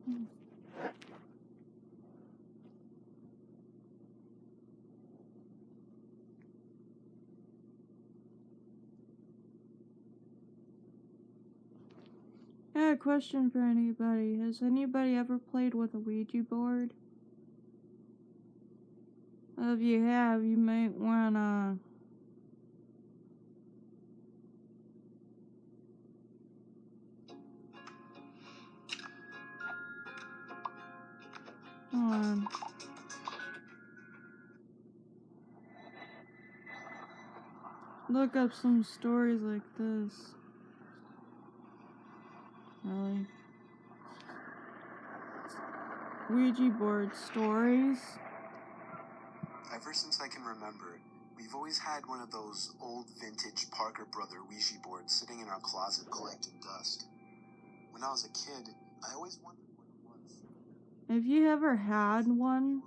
I have a question for anybody. Has anybody ever played with a Ouija board? Well, if you have, you might wanna... Hold on. Look up some stories like this. Really? Ouija board stories? Ever since I can remember, we've always had one of those old vintage Parker Brother Ouija boards sitting in our closet collecting dust. When I was a kid, I always wondered what it was. Have you ever had one?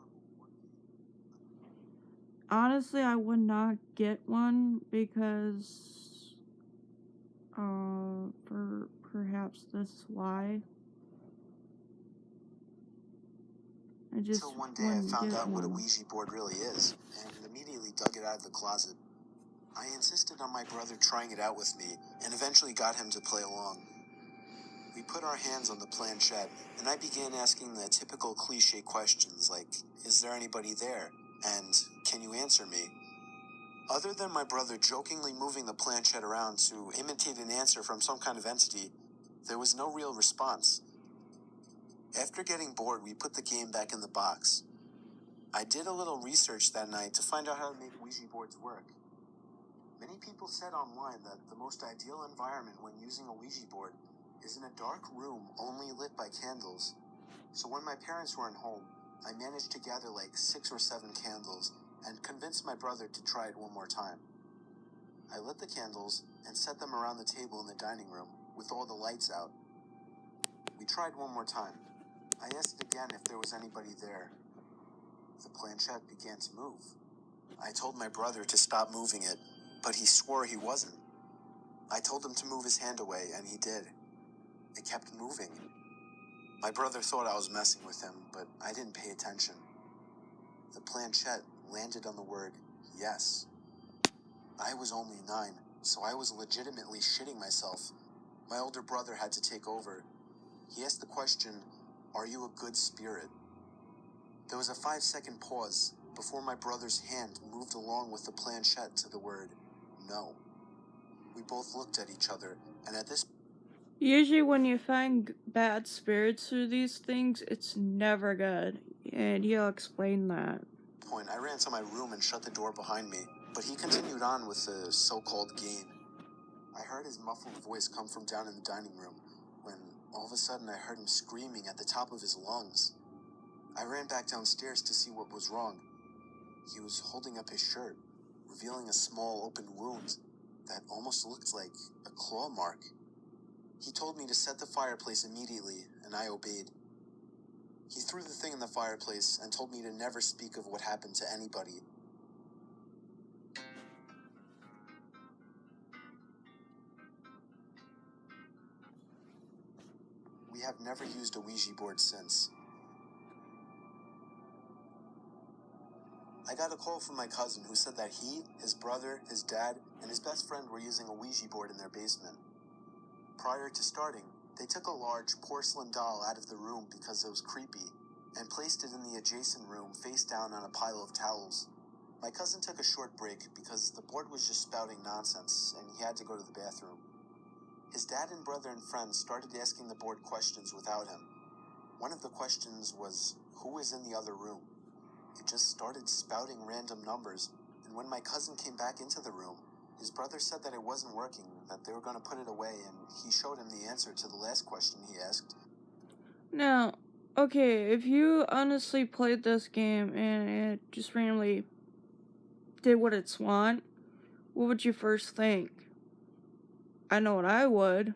Honestly, I would not get one because, for perhaps this is why. I just Until one day I found out what a Ouija board really is, and immediately dug it out of the closet. I insisted on my brother trying it out with me, and eventually got him to play along. We put our hands on the planchette, and I began asking the typical cliche questions like, is there anybody there? And, can you answer me? Other than my brother jokingly moving the planchette around to imitate an answer from some kind of entity, there was no real response. After getting bored, we put the game back in the box. I did a little research that night to find out how to make Ouija boards work. Many people said online that the most ideal environment when using a Ouija board is in a dark room only lit by candles. So when my parents weren't home, I managed to gather like 6 or 7 candles and convinced my brother to try it one more time. I lit the candles and set them around the table in the dining room with all the lights out. We tried one more time. I asked again if there was anybody there. The planchette began to move. I told my brother to stop moving it, but he swore he wasn't. I told him to move his hand away, and he did. It kept moving. My brother thought I was messing with him, but I didn't pay attention. The planchette landed on the word yes. I was only 9, so I was legitimately shitting myself. My older brother had to take over. He asked the question, "Are you a good spirit?" There was a 5-second pause before my brother's hand moved along with the planchette to the word no. We both looked at each other, and at this Usually when you find bad spirits through these things, it's never good. And he'll explain that. point, I ran to my room and shut the door behind me, but he continued on with the so-called game. I heard his muffled voice come from down in the dining room, when all of a sudden I heard him screaming at the top of his lungs. I ran back downstairs to see what was wrong. He was holding up his shirt, revealing a small open wound that almost looked like a claw mark. He told me to set the fireplace immediately, and I obeyed. He threw the thing in the fireplace and told me to never speak of what happened to anybody. We have never used a Ouija board since. I got a call from my cousin who said that he, his brother, his dad, and his best friend were using a Ouija board in their basement. Prior to starting, they took a large porcelain doll out of the room because it was creepy, and placed it in the adjacent room face down on a pile of towels. My cousin took a short break because the board was just spouting nonsense, and he had to go to the bathroom. His dad and brother and friends started asking the board questions without him. One of the questions was, who is in the other room? It just started spouting random numbers, and when my cousin came back into the room, his brother said that it wasn't working, that they were going to put it away, and he showed him the answer to the last question he asked. Now, okay, if you honestly played this game and it just randomly did what it's want, what would you first think? I know what I would.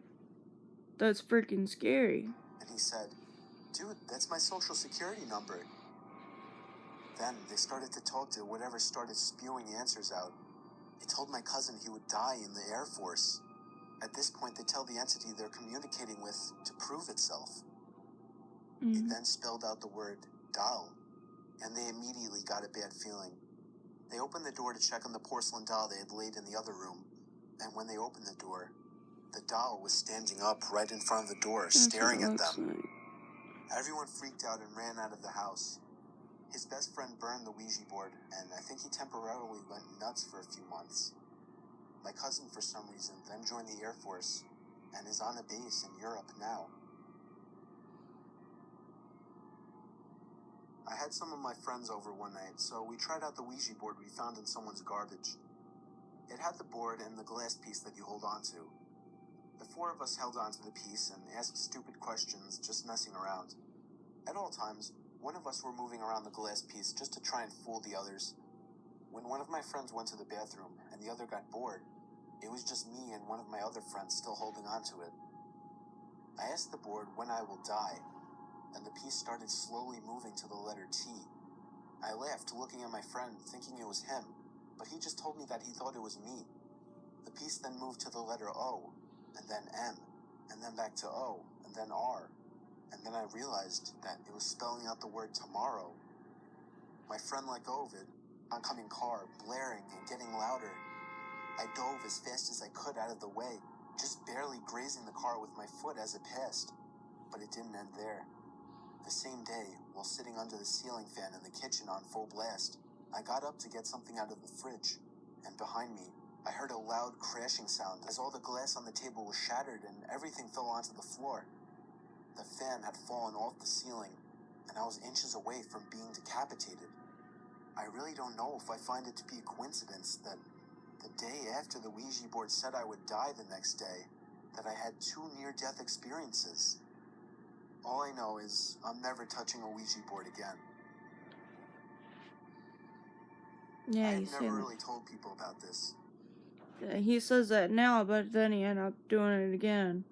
That's freaking scary. And he said, "Dude, that's my social security number." Then they started to talk to whatever started spewing answers out. It told my cousin he would die in the Air Force. At this point, they tell the entity they're communicating with to prove itself. It then spelled out the word doll, and they immediately got a bad feeling. They opened the door to check on the porcelain doll they had laid in the other room, and when they opened the door, the doll was standing up right in front of the door, staring at them. Like. Everyone freaked out and ran out of the house. His best friend burned the Ouija board, and I think he temporarily went nuts for a few months. My cousin, for some reason, then joined the Air Force, and is on a base in Europe now. I had some of my friends over one night, so we tried out the Ouija board we found in someone's garbage. It had the board and the glass piece that you hold on to. The four of us held onto the piece and asked stupid questions, just messing around. At all times, one of us were moving around the glass piece just to try and fool the others. When one of my friends went to the bathroom and the other got bored, it was just me and one of my other friends still holding onto it. I asked the board when I will die, and the piece started slowly moving to the letter T. I laughed, looking at my friend, thinking it was him, but he just told me that he thought it was me. The piece then moved to the letter O, and then M, and then back to O, and then R, and then I realized that it was spelling out the word tomorrow. My friend let go of it, oncoming car, blaring and getting louder. I dove as fast as I could out of the way, just barely grazing the car with my foot as it passed. But it didn't end there. The same day, while sitting under the ceiling fan in the kitchen on full blast, I got up to get something out of the fridge, and behind me, I heard a loud crashing sound as all the glass on the table was shattered and everything fell onto the floor. The fan had fallen off the ceiling, and I was inches away from being decapitated. I really don't know if I find it to be a coincidence that the day after the Ouija board said I would die the next day, that I had two near-death experiences. All I know is I'm never touching a Ouija board again. Yeah, I had he's never saying really told people about this. that. He says that now, but then he ended up doing it again.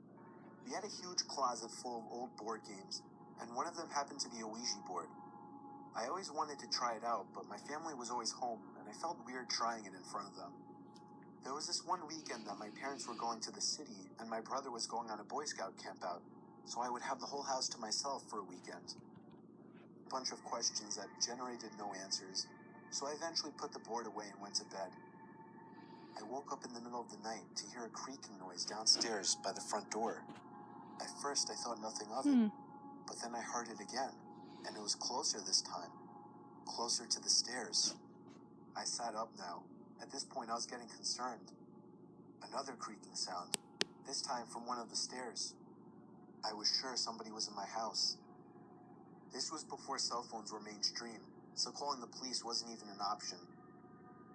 We had a huge closet full of old board games, and one of them happened to be a Ouija board. I always wanted to try it out, but my family was always home, and I felt weird trying it in front of them. There was this one weekend that my parents were going to the city, and my brother was going on a Boy Scout campout, so I would have the whole house to myself for a weekend. A bunch of questions that generated no answers, so I eventually put the board away and went to bed. I woke up in the middle of the night to hear a creaking noise downstairs by the front door. At first, I thought nothing of it, but then I heard it again, and it was closer this time, closer to the stairs. I sat up now. At this point, I was getting concerned. Another creaking sound, this time from one of the stairs. I was sure somebody was in my house. This was before cell phones were mainstream, so calling the police wasn't even an option.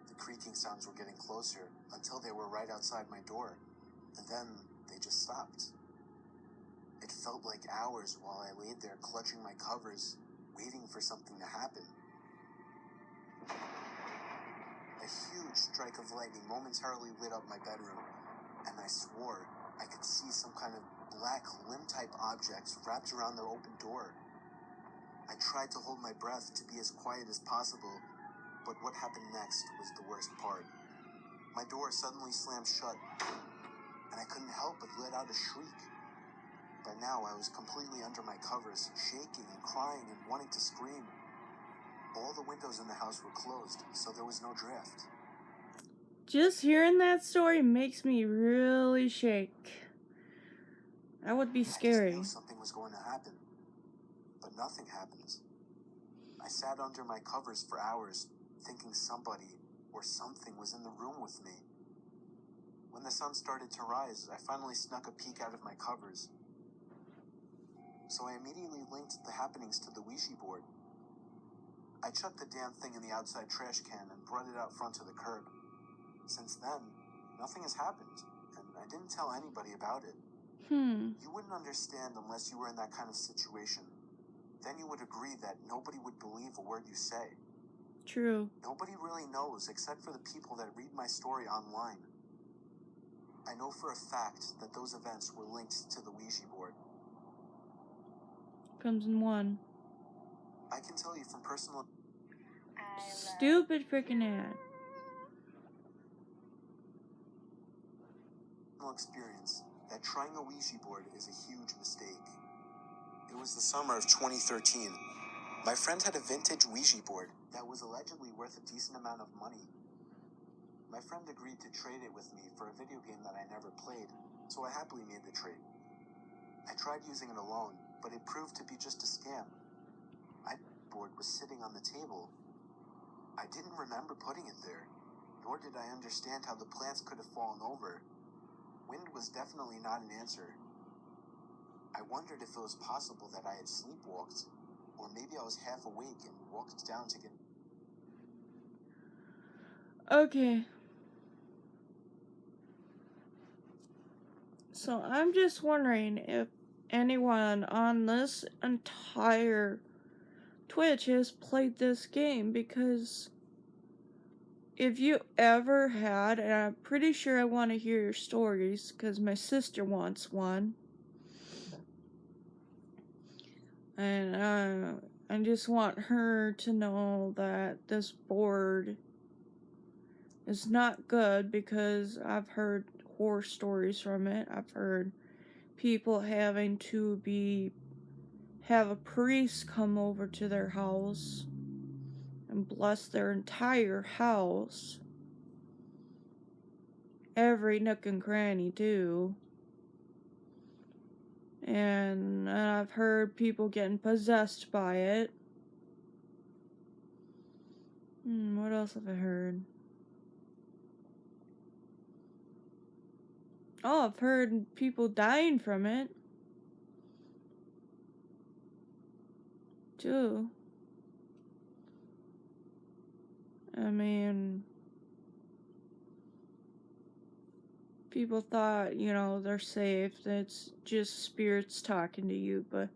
The creaking sounds were getting closer until they were right outside my door, and then they just stopped. It felt like hours while I laid there clutching my covers, waiting for something to happen. A huge strike of lightning momentarily lit up my bedroom, and I swore I could see some kind of black limb-type objects wrapped around the open door. I tried to hold my breath to be as quiet as possible, but what happened next was the worst part. My door suddenly slammed shut, and I couldn't help but let out a shriek. By now, I was completely under my covers, shaking and crying and wanting to scream. All the windows in the house were closed, so there was no draft. Just hearing that story makes me really shake. That would be scary. I just knew something was going to happen, but nothing happened. I sat under my covers for hours, thinking somebody or something was in the room with me. When the sun started to rise, I finally snuck a peek out of my covers. So I immediately linked the happenings to the Ouija board. I chucked the damn thing in the outside trash can and brought it out front to the curb. Since then, nothing has happened, and I didn't tell anybody about it. You wouldn't understand unless you were in that kind of situation. Then you would agree that nobody would believe a word you say. True. Nobody really knows except for the people that read my story online. I know for a fact that those events were linked to the Ouija board. Comes in one. I can tell you from personal Stupid freaking ad. experience that trying a Ouija board is a huge mistake. It was the summer of 2013. My friend had a vintage Ouija board that was allegedly worth a decent amount of money. My friend agreed to trade it with me for a video game that I never played, so I happily made the trade. I tried using it alone, but it proved to be just a scam. My board was sitting on the table. I didn't remember putting it there, nor did I understand how the plants could have fallen over. Wind was definitely not an answer. I wondered if it was possible that I had sleepwalked, or maybe I was half awake and walked down to get... Okay. So I'm just wondering if anyone on this entire Twitch has played this game, because if you ever had, and I'm pretty sure I want to hear your stories because my sister wants one, and I just want her to know that this board is not good, because I've heard horror stories from it. I've heard people having to have a priest come over to their house and bless their entire house. Every nook and cranny too. And I've heard people getting possessed by it. What else have I heard? Oh, I've heard people dying from it too. I mean, people thought, they're safe. It's just spirits talking to you, but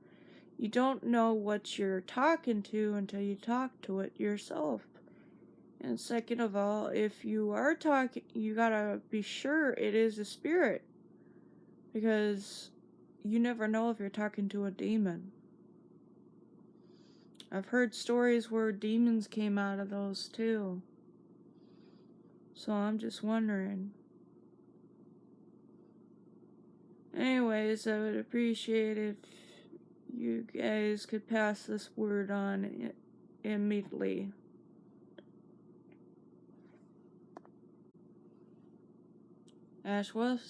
you don't know what you're talking to until you talk to it yourself. And second of all, if you are talking, you gotta be sure it is a spirit, because you never know if you're talking to a demon. I've heard stories where demons came out of those too. So I'm just wondering. Anyways, I would appreciate if you guys could pass this word on immediately. Ash wolf's.